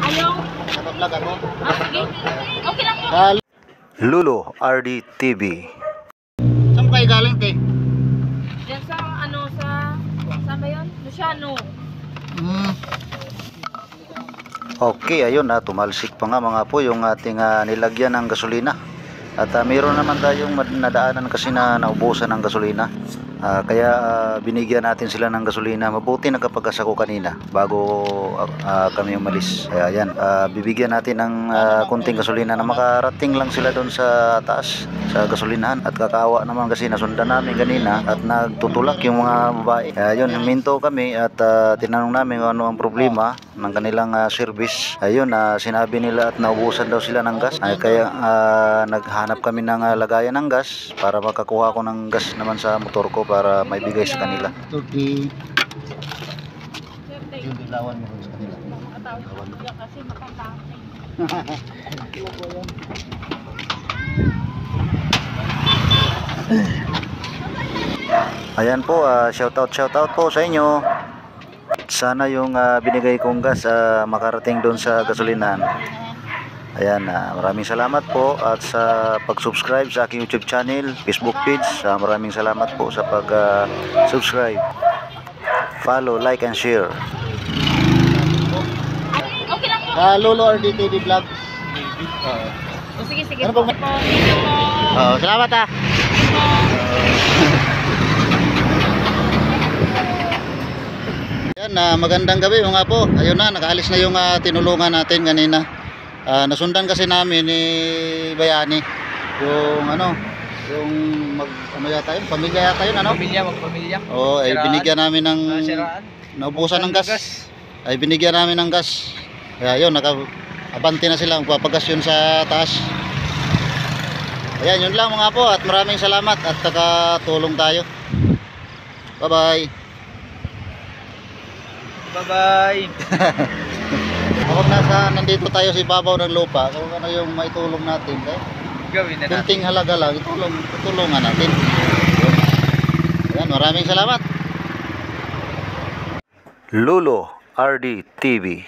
Ayaw? Naka-vlog ako. Sige. Okay lang po. Lulo RD TV. Saan kayo galing, te? Diyan sa saan ba yun? Luciano. Okay, ayun na, tumalsik pa nga mga po yung ating nilagyan ng gasolina. At mayroon naman tayong nadaanan kasi na naubusan ng gasolina. Kaya binigyan natin sila ng gasolina. Mabuti nagkapagas ako kanina bago kami umalis. Kaya yan, bibigyan natin ng kunting gasolina na makarating lang sila doon sa taas sa gasolinahan. At kakaawa naman kasi nasundan namin kanina at nagtutulak yung mga babae. Kaya yun, huminto kami at tinanong namin kung ano ang problema ng kanilang service. Ayun, sinabi nila at naubusan daw sila ng gas. Kaya naghanap kami ng lagayan ng gas para makakuha ko ng gas naman sa motor ko para may bigay sa kanila. Turkey. Yung dilawan mo sa kanila. Kasi makatapos. Ayan po, shout out po sa inyo. Sana yung binigay kong gas makarating doon sa gasolinahan. Ayan, maraming salamat po at sa pag-subscribe sa aking YouTube channel, Facebook page. Maraming salamat po sa pag-subscribe. Follow, like, and share. Okay lang po. Lolo RDTV vlog. Sige. Ano pong- Thank you po. Salamat Yan, magandang gabi mga po. Ayun na, nakaalis na yung tinulungan natin kanina. Nasundan kasi namin ni Bayani yung yung yata yun, pamilya yata yun, Magpamilya. Oo, ay binigyan namin ng Siraan. naubusan ng gas. Ay binigyan namin ng gas. Kaya yun, naka-abante na sila, magpapagas yun sa taas. Ayan, yun lang mga po at maraming salamat at nakatulong tayo. Bye-bye. Bye-bye. Kapag nandito tayo sa ibabaw ng lupa, kung ano yung maitulong natin, Gawin na natin. kunting halaga lang, tutulungan natin. Ayan, maraming salamat. Lulo RD TV.